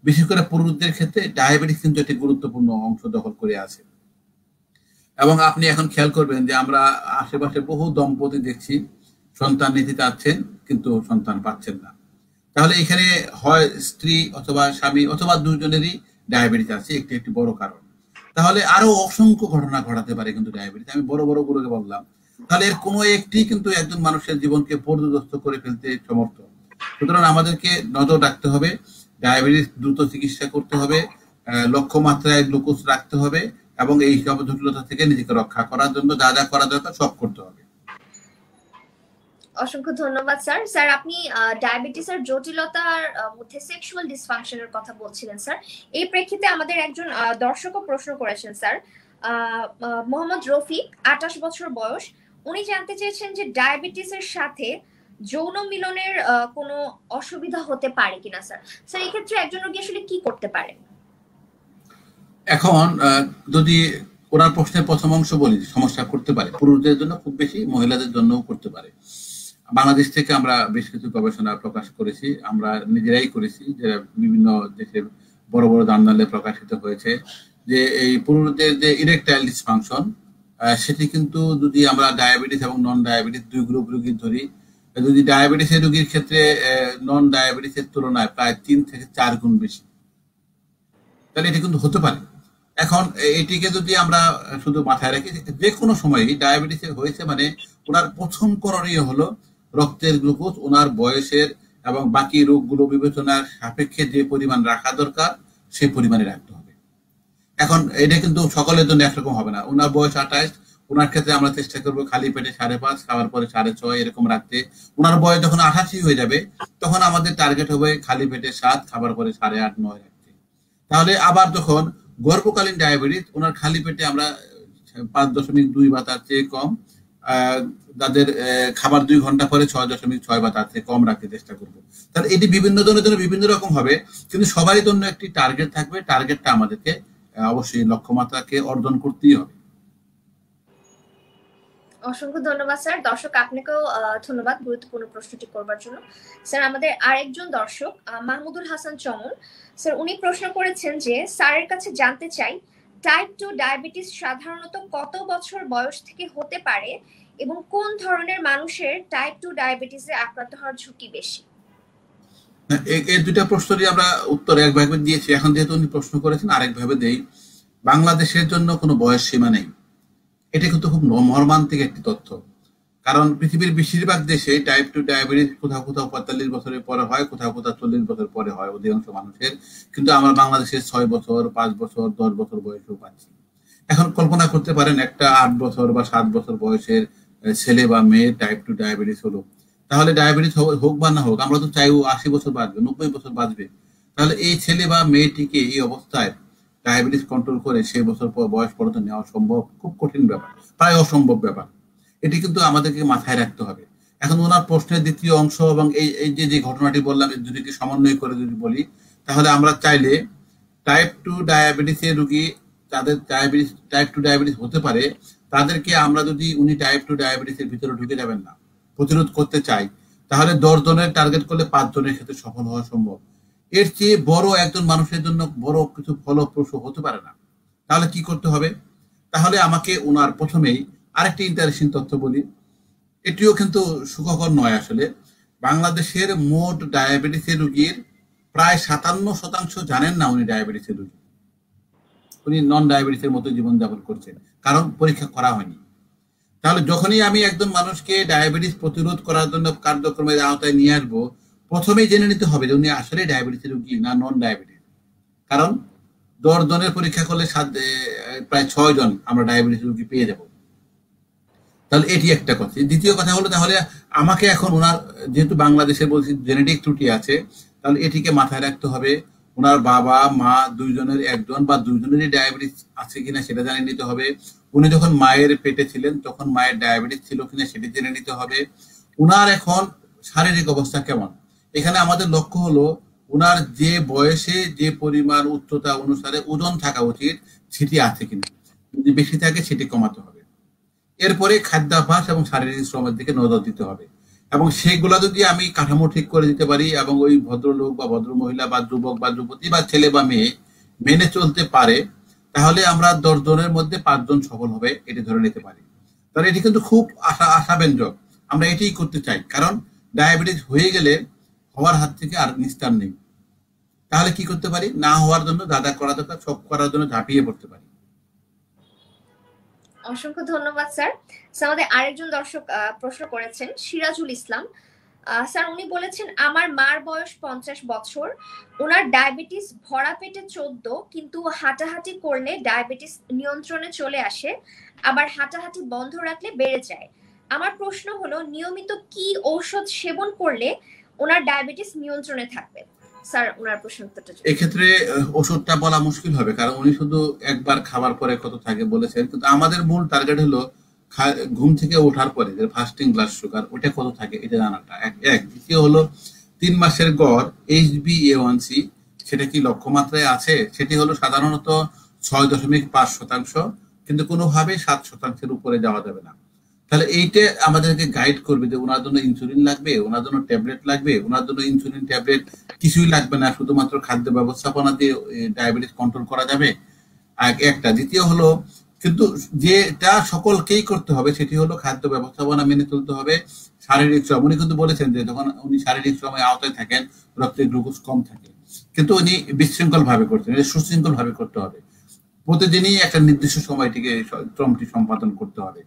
বিশেষ করে পুরুষদের ক্ষেত্রে ডায়াবেটিস কিন্তু একটি গুরুত্বপূর্ণ অংশ দখল করে আছে। এবং আপনি এখন খেয়াল করবেন যে আমরা আশেপাশে বহু দম্পতি দেখছি সন্তান নিতে চাচ্ছেন কিন্তু সন্তান পাচ্ছেন না। তাহলে এখানে হয় স্ত্রী অথবা স্বামী অথবা দুজনেরই ডায়াবেটিস আছে, একটি একটি বড় কারণ। তাহলে আরো অসংখ্য ঘটনা ঘটাতে পারে কিন্তু ডায়াবেটিস, আমি বড় বড় গুলোকে বললাম। তাহলে এর কোনো একটি কিন্তু একজন মানুষের জীবনকে পর্যদস্ত করে ফেলতে সমর্থ। সুতরাং আমাদেরকে নজর রাখতে হবে, ডায়াবেটিস দ্রুত চিকিৎসা করতে হবে, লক্ষ্যমাত্রায় গ্লুকোজ রাখতে হবে, এবং এই সব জটিলতা থেকে নিজেকে রক্ষা করার জন্য যা যা করা দরকার সব করতে হবে। অসংখ্য ধন্যবাদ স্যার। স্যার, আপনি ডায়াবেটিসের জটিলতার মধ্যে সেক্সুয়াল ডিসফাংশনের কথা বলছিলেন স্যার। এই প্রেক্ষিতে আমাদের একজন দর্শকও প্রশ্ন করেছেন স্যার, মোহাম্মদ রফিক, ২৮ বছর বয়স। উনি জানতে চেয়েছেন যে ডায়াবেটিসের সাথে যৌন মিলনের কোনো অসুবিধা হতে পারে কিনা স্যার। স্যার, এই ক্ষেত্রে একজন রোগী আসলে কি করতে পারে? এখন যদি ওনার প্রশ্নের প্রথম অংশ বলি, সমস্যা করতে পারে পুরুষদের জন্য খুব বেশি, মহিলাদের জন্যও করতে পারে। বাংলাদেশ থেকে আমরা বেশ কিছু গবেষণা প্রকাশ করেছি, আমরা নিজেরাই করেছি, যেটা বিভিন্ন দেশের বড় বড় জার্নালে প্রকাশিত হয়েছে, যে এই পুরুষদের যে ইরেকটাইল ডিসফাংশন, সেটি কিন্তু যদি আমরা ডায়াবেটিস এবং নন ডায়াবেটিস দুই গ্রুপ রোগীর ধরি, যদি ডায়াবেটিসের রোগীর ক্ষেত্রে নন ডায়াবেটিসের তুলনায় প্রায় ৩ থেকে ৪ গুণ বেশি, তাহলে এটি কিন্তু হতে পারে। এখন এটিকে যদি আমরা শুধু মাথায় রাখি, যে কোনো সময়ই ডায়াবেটিস হয়েছে মানে ওনার প্রথম করণীয় হলো রক্তের গ্লুকোজ ওনার বয়সের এবং বাকি রোগগুলো বিবেচনার সাপেক্ষে যে পরিমাণ রাখা দরকার সেই পরিমাণে রাখতে হবে। এখন এটা কিন্তু সকলের জন্য একরকম হবে না। ওনার বয়স 28, ওনার ক্ষেত্রে আমরা চেষ্টা করবো খালি পেটে 5.5, খাওয়ার পরে 6.5 এরকম রাখতে। ওনার বয়স যখন 88 হয়ে যাবে তখন আমাদের টার্গেট হবে খালি পেটে 7, খাবার পরে 8.5, 9 রাখতে। তাহলে আবার যখন গর্ভকালীন ডায়াবেটিস, ওনার খালি পেটে আমরা 5.2 বা তার চেয়ে কম, যাদের খাবার 2 ঘন্টা পরে 6.6 বা তার চেয়ে কম রাখতে চেষ্টা করবো। তাহলে এটি বিভিন্ন জনের জন্য বিভিন্ন রকম হবে, কিন্তু সবারই জন্য একটি টার্গেট থাকবে। টার্গেটটা আমাদেরকে অবশ্যই লক্ষ্যমাত্রাকে অর্জন করতেই হবে। অসংখ্য ধন্যবাদ স্যার। দর্শক আপনাকেও ধন্যবাদ গুরুত্বপূর্ণ প্রশ্নটি করবার জন্য। স্যার আমাদের আরেকজন দর্শক মাহমুদুল হাসান চমন স্যার, উনি প্রশ্ন করেছেন যে স্যারের কাছে জানতে চাই টাইপ 2 ডায়াবেটিস সাধারণত কত বছর বয়স থেকে হতে পারে এবং কোন ধরনের মানুষের টাইপ 2 ডায়াবেটিসে আক্রান্ত হওয়ার ঝুঁকি বেশি? এই দুইটা প্রশ্নই আমরা উত্তর একভাবে দিয়েছি। এখন যেহেতু উনি প্রশ্ন করেছেন আরেকভাবে দেই। বাংলাদেশের জন্য কোনো বয়স সীমা নেই। এটা কিন্তু খুব মর্মান্তিক একটি তথ্য, কারণ পৃথিবীর বেশিরভাগ দেশে টাইপ 2 ডায়াবেটিস কোথাও কোথাও 45 বছরের পরে হয়, কোথাও কোথাও 40 বছর পরে হয় অধিকাংশ মানুষের, কিন্তু আমরা বাংলাদেশে 6 বছর, 5 বছর, 10 বছর বয়সেও পাচ্ছি। এখন কল্পনা করতে পারেন একটা 8 বছর বা 7 বছর বয়সের ছেলে বা মেয়ে টাইপ 2 ডায়াবেটিস হলো, তাহলে ডায়াবেটিস হোক বা না হোক আমরা তো চাই ও 80 বছর বাঁচবে, 90 বছর বাঁচবে। তাহলে এই ছেলে বা মেয়েটিকে এই অবস্থায় ডায়াবেটিস কন্ট্রোল করে সে বছর পর বয়স পর্যন্ত নেওয়া সম্ভব? খুব কঠিন ব্যাপার, প্রায় অসম্ভব ব্যাপার। এটি কিন্তু আমাদেরকে মাথায় রাখতে হবে। এখন ওনার প্রশ্নের দ্বিতীয় অংশ এবং এই যে ঘটনাটি বললাম, এই দুটিকে সমন্বয় করে যদি বলি, তাহলে আমরা চাইলে টাইপ 2 ডায়াবেটিসের রোগী, যাদের টাইপ 2 ডায়াবেটিস হতে পারে, তাদেরকে আমরা যদি উনি টাইপ 2 ডায়াবেটিসের ভিতরে ঢুকে যাবেন না, প্রতিরোধ করতে চাই, তাহলে 10 জনের টার্গেট করলে 5 জনের ক্ষেত্রে সফল হওয়া সম্ভব। এর চেয়ে বড় একজন মানুষের জন্য বড় কিছু ফলপ্রসূ হতে পারে না। তাহলে কি করতে হবে? তাহলে আমাকে ওনার প্রথমেই আরেকটি ইন্টারেস্টিং তথ্য বলি, এটিও কিন্তু সুখকর নয় আসলে। বাংলাদেশের মোট ডায়াবেটিসের রোগীর প্রায় 57% জানেন না উনি ডায়াবেটিসের রোগী। উনি নন ডায়াবেটিসের মতো জীবনযাপন করছেন, কারণ পরীক্ষা করা হয়নি। তাহলে যখনই আমি একজন মানুষকে ডায়াবেটিস প্রতিরোধ করার জন্য কার্যক্রমের আওতায় নিয়ে আসবো, প্রথমেই জেনে নিতে হবে যে উনি আসলে ডায়াবেটিসের রোগী না নন ডায়াবেটিস। কারণ 10 জনের পরীক্ষা করলে প্রায় 6 জন আমরা ডায়াবেটিস রোগী পেয়ে যাব। তাহলে এটি একটা কথা। দ্বিতীয় কথা হলো, তাহলে আমাকে এখন ওনার, যেহেতু বাংলাদেশে বলছি জেনেটিক ত্রুটি আছে, তাহলে এটিকে মাথায় রাখতে হবে। ওনার বাবা মা 2 জনের 1 জন বা 2 জনেরই ডায়াবেটিস আছে কিনা সেটা জেনে নিতে হবে। উনি যখন মায়ের পেটে ছিলেন তখন মায়ের ডায়াবেটিস ছিল কিনা সেটি জেনে নিতে হবে। ওনার এখন শারীরিক অবস্থা কেমন, এখানে আমাদের লক্ষ্য হলো ওনার যে বয়সে যে পরিমাণ উচ্চতা অনুসারে ওজন থাকা উচিত সেটি আছে কিনা, যদি বেশি থাকে সেটি কমাতে হবে। এরপরে খাদ্যাভ্যাস এবং শারীরিক শ্রমের দিকে নজর দিতে হবে, এবং সেইগুলা যদি আমি কাঠামো ঠিক করে দিতে পারি এবং ওই ভদ্রলোক বা ভদ্র মহিলা বা যুবক বা যুবতী বা ছেলে বা মেয়ে মেনে চলতে পারে, তাহলে আমরা 10 জনের মধ্যে 5 জন সফল হবে এটি ধরে নিতে পারি। তাহলে এটি কিন্তু খুব আশাব্যঞ্জক। আমরা এটাই করতে চাই, কারণ ডায়াবেটিস হয়ে গেলে হওয়ার হাত থেকে আর নিস্তার নেই। তাহলে কি করতে পারি? না হওয়ার জন্য যা যা করা দরকার সব করার জন্য ঝাঁপিয়ে পড়তে পারি। অসংখ্য ধন্যবাদ স্যার। আমাদের আরেকজন দর্শক প্রশ্ন করেছেন, সিরাজুল ইসলাম স্যার, উনি বলেছেন আমার মার বয়স 50 বছর, ওনার ডায়াবেটিস ভরা পেটে 14, কিন্তু হাঁটাহাঁটি করলে ডায়াবেটিস নিয়ন্ত্রণে চলে আসে, আবার হাঁটাহাঁটি বন্ধ রাখলে বেড়ে যায়। আমার প্রশ্ন হলো নিয়মিত কি ঔষধ সেবন করলে ওনার ডায়াবেটিস নিয়ন্ত্রণে থাকবে? স্যার ওনার প্রশ্ন উত্তরটা এক্ষেত্রে ওষুধটা বলা মুশকিল হবে, কারণ উনি শুধু একবার খাবার পরে কত থাকে বলেছেন, কিন্তু আমাদের মূল টার্গেট হলো ঘুম থেকে ওঠার পরে যে ফাস্টিং ব্লাড সুগার ওটা কত থাকে এটা জানাটা এক। দ্বিতীয় হলো 3 মাসের গড় HbA1c সেটা কি লক্ষ্যমাত্রায় আছে? সেটি হলো সাধারণত 6.5%, কিন্তু কোনোভাবে 7%-এর উপরে যাওয়া যাবে না। তাহলে এইটা আমাদেরকে গাইড করবে যে ওনার জন্য ইনসুলিন লাগবে, ওনার জন্য ট্যাবলেট লাগবে, ওনার জন্য ইনসুলিন ট্যাবলেট কিছুই লাগবে না, শুধুমাত্র খাদ্য ব্যবস্থাপনা দিয়ে ডায়াবেটিস কন্ট্রোল করা যাবে একটা। দ্বিতীয় হলো, কিন্তু যেটা সকলকেই করতে হবে সেটি হলো খাদ্য ব্যবস্থাপনা মেনে চলতে হবে, শারীরিক শ্রম। উনি কিন্তু বলেছেন যে যখন উনি শারীরিক শ্রমের আওতায় থাকেন রক্তে গ্লুকোজ কম থাকে, কিন্তু উনি বিশৃঙ্খল ভাবে করছেন, এটা সুশৃঙ্খল ভাবে করতে হবে। প্রতিদিনই একটা নির্দিষ্ট সময়টিকে শ্রমটি সম্পাদন করতে হবে।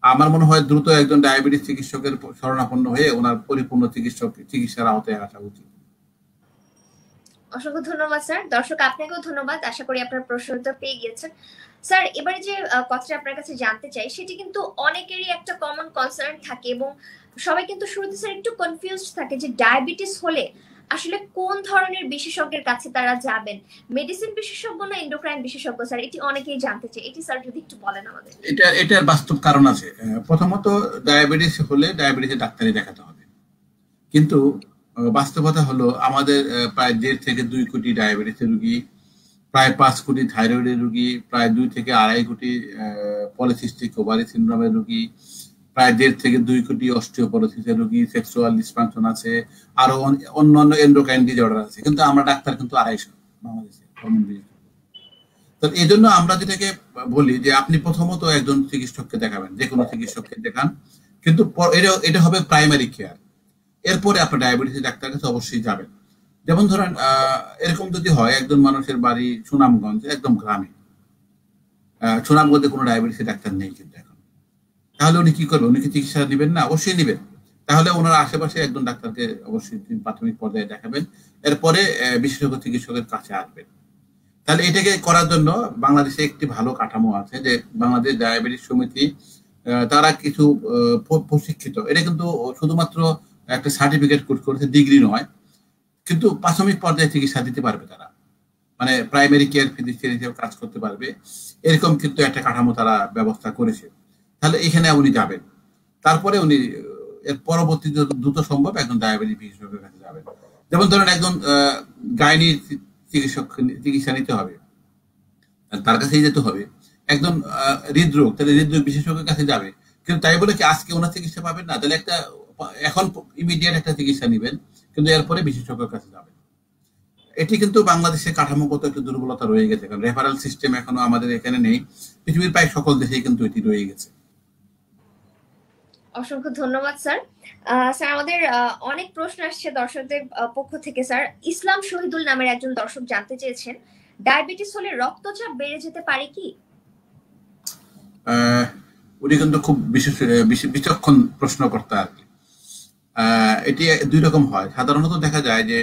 আমার মনে হয় দ্রুত একজন ডায়াবেটিস চিকিৎসকের শরণাপন্ন হয়ে ওনার পরিপূর্ণ চিকিৎসার আওতায় আসা উচিত। অসংখ্য ধন্যবাদ স্যার। দর্শক আপনাকেও ধন্যবাদ, আশা করি আপনার প্রশ্নটা পেয়ে গিয়েছেন। স্যার এবারে যে কথাটা আপনার কাছে জানতে চাই সেটি কিন্তু অনেকেরই একটা কমন কনসার্ন থাকে এবং সবাই কিন্তু শুরুতে স্যার একটু কনফিউজড থাকে যে ডায়াবেটিস হলে আসলে কোন ধরনের বিশেষজ্ঞের কাছে তারা যাবেন, মেডিসিন বিশেষজ্ঞ না এন্ডোক্রাইন বিশেষজ্ঞ? স্যার এটি অনেকেই জানতে চায়, এটি স্যার যদি একটু বলেন আমাদের। এটার বাস্তব কারণ আছে। প্রথমত ডায়াবেটিস হলে ডায়াবেটিসের ডাক্তারই দেখাতে হবে, কিন্তু বাস্তবতা হলো আমাদের প্রায় 1.5 থেকে 2 কোটি ডায়াবেটিসের রোগী, প্রায় 5 কোটি থাইরয়েডের রোগী, প্রায় 2 থেকে 2.5 কোটি পলিসিস্টিক ওভারি সিনড্রোমের রোগী, প্রায় 1.5 থেকে 2 কোটি অস্টিওপোরোসিসের রোগী, সেক্সুয়াল ডিসফাংশন আছে, আরো অন্যান্য এন্ডোক্রাইন ডিসঅর্ডার আছে, কিন্তু আমরা ডাক্তার কিন্তু 250 বাংলাদেশে হরমোন বিশেষজ্ঞ। তো এই জন্য আমরা যেটাকে বলি যে আপনি প্রথমত একজন চিকিৎসককে দেখাবেন, যে কোনো চিকিৎসককে দেখান, কিন্তু এটা হবে প্রাইমারি কেয়ার। এরপরে আপনি ডায়াবেটিস ডাক্তার কাছে অবশ্যই যাবেন। যেমন ধরেন এরকম যদি হয় একজন মানুষের বাড়ি সুনামগঞ্জ, একদম গ্রামে, সুনামগঞ্জে কোনো ডায়াবেটিস ডাক্তার নেই কিন্তু এখন, তাহলে উনি কি করবেন? উনি কি চিকিৎসা নেবেন না? অবশ্যই নেবেন। তাহলে ওনার আশেপাশে একজন ডাক্তারকে অবশ্যই প্রাথমিক পর্যায়ে দেখাবেন, এরপরে বিশেষজ্ঞ চিকিৎসকের কাছে আসবেন। তাহলে এটাকে করার জন্য বাংলাদেশে একটি ভালো কাঠামো আছে, যে বাংলাদেশ ডায়াবেটিস সমিতি, তারা কিছু প্রশিক্ষিত, এটা কিন্তু শুধুমাত্র একটা সার্টিফিকেট কোর্স করেছে, ডিগ্রি নয়, কিন্তু প্রাথমিক পর্যায়ে চিকিৎসা দিতে পারবে তারা, মানে প্রাইমারি কেয়ার ফিজিশিয়ান হিসেবে কাজ করতে পারবে, এরকম কিন্তু একটা কাঠামো তারা ব্যবস্থা করেছে। তাহলে এখানে উনি যাবেন, তারপরে উনি এর পরবর্তী দ্রুত সম্ভব একজন ডায়াবেটিস বিশেষজ্ঞের কাছে যাবেন। যেমন ধরেন একজন গাইনি চিকিৎসা নিতে হবে, তার কাছেই যেতে হবে। একজন হৃদরোগ, তাহলে হৃদরোগ বিশেষজ্ঞের কাছে যাবে, কিন্তু তাই বলে কি আজকে ওনার চিকিৎসা পাবেন না? তাহলে একটা এখন ইমিডিয়েট একটা চিকিৎসা নেবেন, কিন্তু এরপরে বিশেষজ্ঞের কাছে যাবেন। এটি কিন্তু বাংলাদেশের কাঠামোগত একটু দুর্বলতা রয়ে গেছে, কারণ রেফারেল সিস্টেম এখনো আমাদের এখানে নেই, পৃথিবীর প্রায় সকল দেশেই কিন্তু এটি রয়ে গেছে। অসংখ্য ধন্যবাদ স্যার। স্যার আমাদের অনেক প্রশ্ন আসছে দর্শকদের পক্ষ থেকে। স্যার ইসলাম শহীদুল নামের একজন দর্শক জানতে চেয়েছেন, ডায়াবেটিস হলে রক্তচাপ বেড়ে যেতে পারে কি? উনি কিন্তু খুব বিচক্ষণ প্রশ্নকর্তা আর কি। এটি দুই রকম হয়। সাধারণত দেখা যায় যে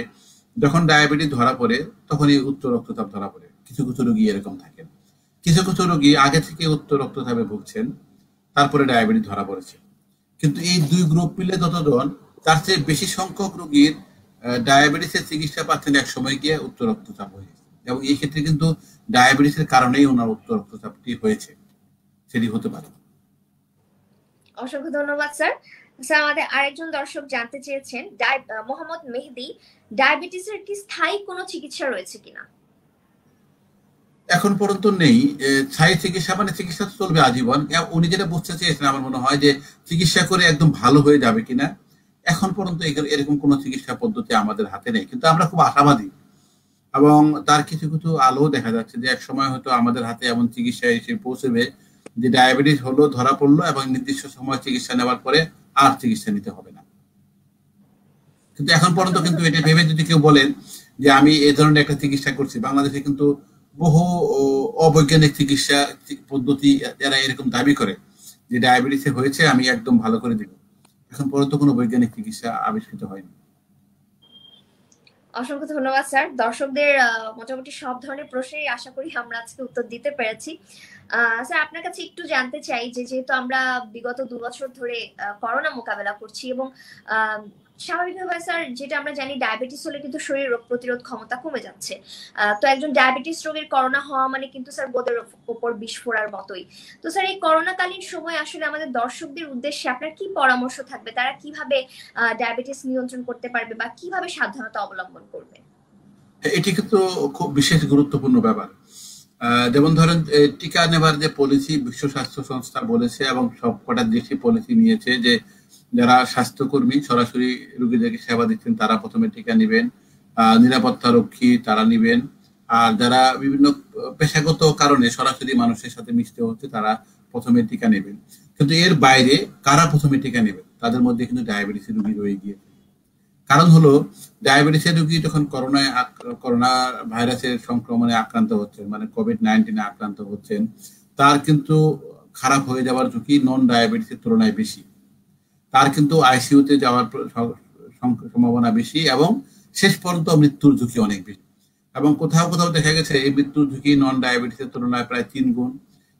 যখন ডায়াবেটিস ধরা পড়ে তখনই উচ্চ রক্তচাপ ধরা পড়ে। কিছু কিছু রোগী এরকম থাকেন, কিছু কিছু রোগী আগে থেকে উচ্চ রক্তচাপে ভুগছেন, তারপরে ডায়াবেটিস ধরা পড়েছে। কিন্তু এই দুই গ্রুপ মিলে যতজন, তার চেয়ে বেশি সংখ্যক রোগীর ডায়াবেটিসের চিকিৎসা পাচ্ছেন এক সময় গিয়ে উচ্চ রক্তচাপ হয়ে গেছে, এবং এই ক্ষেত্রে কিন্তু ডায়াবেটিসের কারণেই ওনার উচ্চ রক্তচাপটি হয়েছে, সেটি হতে পারে। অসংখ্য ধন্যবাদ স্যার। স্যার আমাদের আরেকজন দর্শক জানতে চেয়েছেন, মোহাম্মদ মেহেদি, ডায়াবেটিসের কি স্থায়ী কোনো চিকিৎসা রয়েছে কিনা? এখন পর্যন্ত নেই স্থায়ী চিকিৎসা, মানে চিকিৎসা চলবে আজীবন। উনি যেটা বুঝতে চেয়েছেন আমার মনে হয় যে চিকিৎসা করে একদম ভালো হয়ে যাবে কিনা, এখন পর্যন্ত এরকম কোনো চিকিৎসা পদ্ধতি আমাদের হাতে নেই, কিন্তু আমরা খুব আশাবাদী, এবং তার কিছু কিছু আলো দেখা যাচ্ছে যে এক সময় হয়তো আমাদের হাতে এমন চিকিৎসা এসে পৌঁছবে যে ডায়াবেটিস হলো, ধরা পড়লো, এবং নির্দিষ্ট সময় চিকিৎসা নেওয়ার পরে আর চিকিৎসা নিতে হবে না। কিন্তু এখন পর্যন্ত কিন্তু এটা ভেবে যদি কেউ বলেন যে আমি এই ধরনের একটা চিকিৎসা করছি, বাংলাদেশে কিন্তু বহু অবৈজ্ঞানিক চিকিৎসা পদ্ধতি যারা এরকম দাবি করে যে ডায়াবেটিসে হয়েছে আমি একদম ভালো করে দিব, এখন পর্যন্ত কোনো বৈজ্ঞানিক চিকিৎসা আবিষ্কৃত হয়নি। অসংখ্য ধন্যবাদ স্যার। দর্শকদের মোটামুটি সব ধরনের প্রশ্নেই আশা করি আমরা আজকে উত্তর দিতে পেরেছি। স্যার আপনার কাছে একটু জানতে চাই যে যেহেতু আমরা বিগত 2 বছর ধরে করোনা মোকাবেলা করছি, এবং স্বাভাবিকভাবে স্যার যেটা আমরা জানি ডায়াবেটিস হলে কিন্তু শরীরের রোগ প্রতিরোধ ক্ষমতা কমে যাচ্ছে। তো একজন ডায়াবেটিস রোগীর করোনা হওয়া মানে কিন্তু স্যার বোধের উপর বিষ ফোড়ার মতোই। তো স্যার এই করোনাকালীন সময় আসলে আমাদের দর্শকদের উদ্দেশ্যে আপনার কি পরামর্শ থাকবে, তারা কিভাবে ডায়াবেটিস নিয়ন্ত্রণ করতে পারবে বা কিভাবে সাবধানতা অবলম্বন করবে? এটি কিন্তু খুব বিশেষ গুরুত্বপূর্ণ ব্যাপার। যেমন ধরেন টিকা নেবার যে পলিসি বিশ্ব স্বাস্থ্য সংস্থা বলেছে, এবং সব কটা দেশই পলিসি নিয়েছে যে যারা স্বাস্থ্যকর্মী সরাসরি রোগীদেরকে সেবা দিচ্ছেন তারা প্রথমে টিকা নেবেন, নিরাপত্তা রক্ষী তারা নেবেন, আর যারা বিভিন্ন পেশাগত কারণে সরাসরি মানুষের সাথে মিশতে হচ্ছে তারা প্রথমে টিকা নেবেন। কিন্তু এর বাইরে কারা প্রথমে টিকা নেবেন, তাদের মধ্যে কিন্তু ডায়াবেটিস রোগী রয়ে গিয়েছে। কারণ হলো ডায়াবেটিসের রোগী যখন করোনা ভাইরাসের সংক্রমণে আক্রান্ত হচ্ছেন, মানে কোভিড-19 আক্রান্ত হচ্ছেন, তার কিন্তু খারাপ হয়ে যাওয়ার ঝুঁকি নন ডায়াবেটিসের তুলনায় বেশি। তার কিন্তু আইসিইউতে যাওয়ার সম্ভাবনা বেশি এবং শেষ পর্যন্ত মৃত্যুর ঝুঁকি অনেক বেশি। এবং কোথাও কোথাও দেখা গেছে এই মৃত্যুর ঝুঁকি নন ডায়াবেটিসের তুলনায় প্রায় 3 গুণ।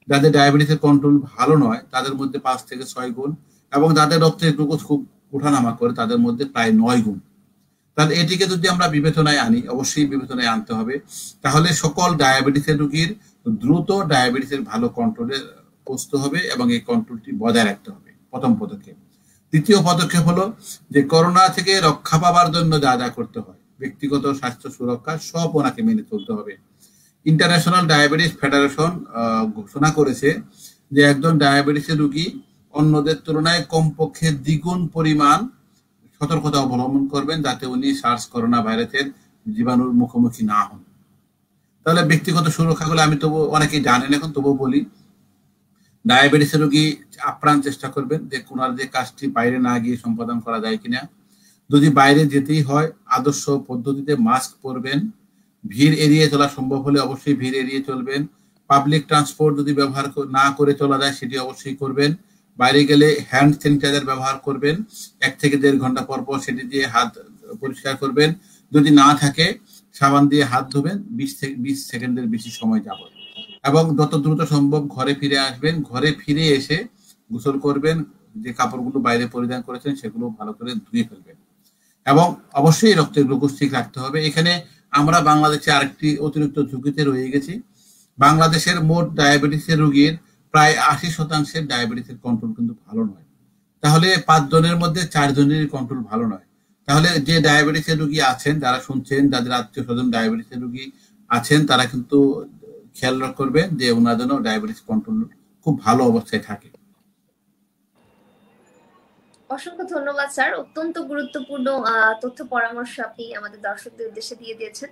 যাদের ডায়াবেটিসের কন্ট্রোল ভালো নয় তাদের মধ্যে 5 থেকে 6 গুণ, এবং যাদের রক্তের গ্লুকোজ খুব ওঠানামা করে তাদের মধ্যে প্রায় 9 গুণ। তাহলে এটিকে যদি আমরা বিবেচনায় আনি, অবশ্যই বিবেচনায় আনতে হবে, তাহলে সকল ডায়াবেটিসের রোগীর দ্রুত ডায়াবেটিসের ভালো কন্ট্রোলে পৌঁছতে হবে এবং এই কন্ট্রোলটি বজায় রাখতে হবে, প্রথম পদক্ষেপ। দ্বিতীয় পদক্ষেপ হলো যে করোনা থেকে রক্ষা পাওয়ার জন্য যা যা করতে হয়, ব্যক্তিগত স্বাস্থ্য সুরক্ষা সব ওনাকে মেনে চলতে হবে। ইন্টারন্যাশনাল ডায়াবেটিস ফেডারেশন ঘোষণা করেছে যে একজন ডায়াবেটিসের রোগী অন্যদের তুলনায় কমপক্ষে দ্বিগুণ পরিমাণ সতর্কতা অবলম্বন করবেন যাতে উনি সার্স করোনা ভাইরাসের জীবাণুর মুখোমুখি না হন। তাহলে ব্যক্তিগত সুরক্ষাগুলো আমি তবু অনেকেই জানেন এখন, তবুও বলি। ডায়াবেটিসের রোগী আপ্রাণ চেষ্টা করবেন যে ওনার যে কাজটি বাইরে না গিয়ে সম্পাদন করা যায় কিনা। যদি বাইরে যেতেই হয় আদর্শ পদ্ধতিতে মাস্ক পরবেন, ভিড় এড়িয়ে চলা সম্ভব হলে অবশ্যই ভিড় এড়িয়ে চলবেন। পাবলিক ট্রান্সপোর্ট যদি ব্যবহার না করে চলা যায় সেটি অবশ্যই করবেন। বাইরে গেলে হ্যান্ড স্যানিটাইজার ব্যবহার করবেন, 1 থেকে 1.5 ঘন্টা পর পর সেটি দিয়ে হাত পরিষ্কার করবেন। যদি না থাকে সাবান দিয়ে হাত ধোবেন 20 সেকেন্ডের বেশি সময় যাবত, এবং যত দ্রুত সম্ভব ঘরে ফিরে আসবেন। ঘরে ফিরে এসে গোসল করবেন, যে কাপড়গুলো বাইরে পরিধান করেছেন সেগুলো ভালো করে ধুয়ে ফেলবেন, এবং অবশ্যই রক্তের গ্লুকোজ ঠিক রাখতে হবে। এখানে আমরা বাংলাদেশে আরেকটি অতিরিক্ত ঝুঁকিতে রয়ে গেছি। বাংলাদেশের মোট ডায়াবেটিসের রোগীর প্রায় 80% ডায়াবেটিসের কন্ট্রোল কিন্তু ভালো নয়। তাহলে 5 জনের মধ্যে 4 জনেরই কন্ট্রোল ভালো নয়। তাহলে যে ডায়াবেটিসের রোগী আছেন, যারা শুনছেন, যাদের আত্মীয় স্বজন ডায়াবেটিসের রোগী আছেন, তারা কিন্তু খেয়াল করবেন যে ওনার জন্য ডায়াবেটিস কন্ট্রোল খুব ভালো অবস্থায় থাকে। অসংখ্য ধন্যবাদ স্যার, অত্যন্ত গুরুত্বপূর্ণ তথ্য পরামর্শ আপনি আমাদের দর্শকদের উদ্দেশ্যে দিয়ে দিয়েছেন।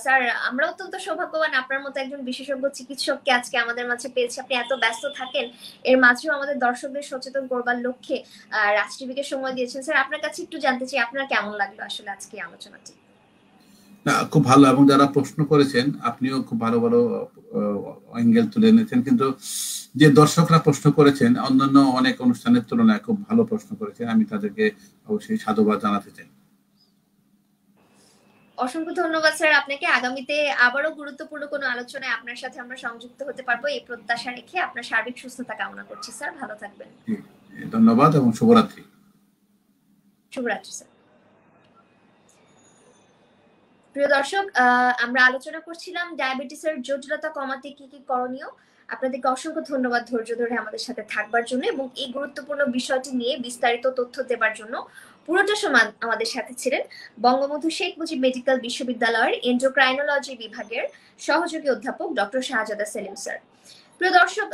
স্যার, আমরা অত্যন্ত সৌভাগ্যবান আপনার মতো একজন বিশেষজ্ঞ চিকিৎসককে আজকে আমাদের মাঝে পেয়েছি। আপনি এত ব্যস্ত থাকেন, এর মাঝেও আমাদের দর্শকদের সচেতন করবার লক্ষ্যে রাজ টিভিকে সময় দিয়েছেন। স্যার, আপনার কাছে একটু জানতে চাই আপনার কেমন লাগলো আসলে আজকে আলোচনাটি? না, খুব ভালো, এবং যারা প্রশ্ন করেছেন আপনিও খুব ভালো ভালো অ্যাঙ্গেল তুলে এনেছেন, কিন্তু যে দর্শকরা প্রশ্ন করেছেন অন্যান্য অনেক অনুষ্ঠানের তুলনায় খুব ভালো প্রশ্ন করেছেন, আমি তাদেরকে অবশ্যই সাধুবাদ জানাতে চাই। অসংখ্য ধন্যবাদ স্যার আপনাকে। আগামীতে আবারও গুরুত্বপূর্ণ কোনো আলোচনায় আপনার সাথে আমরা সংযুক্ত হতে পারবো এই প্রত্যাশা রেখে আপনার সার্বিক সুস্থতা কামনা করছি স্যার। ভালো থাকবেন। ধন্যবাদ এবং শুভরাত্রি। শুভরাত্রি স্যার। প্রিয় দর্শক, আমরা আলোচনা করছিলাম ডায়াবেটিসের জটিলতা কমাতে কি কি করণীয়। আপনাদেরকে অসংখ্য ধন্যবাদ ধৈর্য ধরে আমাদের সাথে থাকবার জন্য এবং এই গুরুত্বপূর্ণ বিষয়টি নিয়ে বিস্তারিত তথ্য দেবার জন্য। পুরোটা সময় আমাদের সাথে ছিলেন বঙ্গবন্ধু শেখ মুজিব মেডিকেল বিশ্ববিদ্যালয়ের এন্ডোক্রাইনোলজি বিভাগের সহযোগী অধ্যাপক ডক্টর শাহজাদা সেলিম স্যার। প্রিয় দর্শক,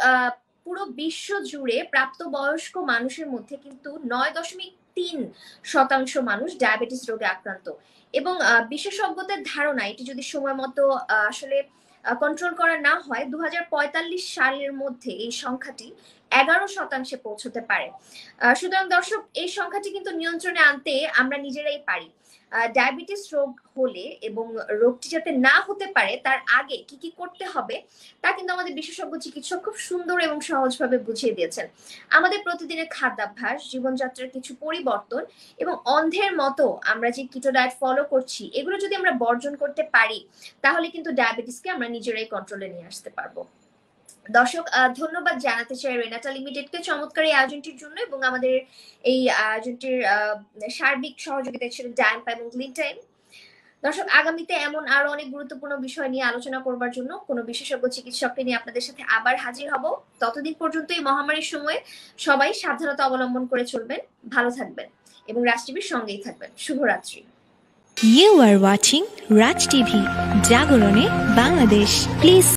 পুরো বিশ্ব জুড়ে প্রাপ্তবয়স্ক মানুষের মধ্যে কিন্তু 9.3% মানুষ ডায়াবেটিস রোগে আক্রান্ত, এবং বিশেষজ্ঞদের ধারণা এটি যদি সময় মতো আসলে কন্ট্রোল করা না হয় 2045 সালের মধ্যে এই সংখ্যাটি 11% পৌঁছতে পারে। সুতরাং দর্শক, এই সংখ্যাটি কিন্তু নিয়ন্ত্রণে আনতে আমরা নিজেরাই পারি। ডায়াবেটিস রোগ হলে এবং রোগটি যাতে না হতে পারে তার আগে কি কি করতে হবে তা কিন্তু আমাদের বিশেষজ্ঞ চিকিৎসক খুব সুন্দর এবং সহজভাবে বুঝিয়ে দিয়েছেন। আমাদের প্রতিদিনের খাদ্যাভ্যাস, জীবনযাত্রার কিছু পরিবর্তন এবং অন্ধের মতো আমরা যে কিটো ডায়েট ফলো করছি এগুলো যদি আমরা বর্জন করতে পারি তাহলে কিন্তু ডায়াবেটিসকে আমরা নিজেরাই কন্ট্রোলে নিয়ে আসতে পারবো। দর্শক, ধন্যবাদ জানাতে চাই রেনাটা লিমিটেডকে চমৎকার এই আয়োজনটির জন্য, এবং আমাদের এই আয়োজনটির সার্বিক সহযোগিতা ছিল ডায়াম্পা এবং গ্লিন টাইম। দর্শক, আগামীতে এমন আরো অনেক গুরুত্বপূর্ণ বিষয় নিয়ে আলোচনা করবার জন্য কোনো বিশেষজ্ঞ চিকিৎসককে নিয়ে আপনাদের সাথে আবার হাজির হব। ততদিন পর্যন্ত এই মহামারীর সময়ে সবাই সাবধানতা অবলম্বন করে চলবেন, ভালো থাকবেন এবং রাজ টিভির সঙ্গেই থাকবেন। শুভরাত্রি। You are watching Raj TV, জাগরণে বাংলাদেশ। Please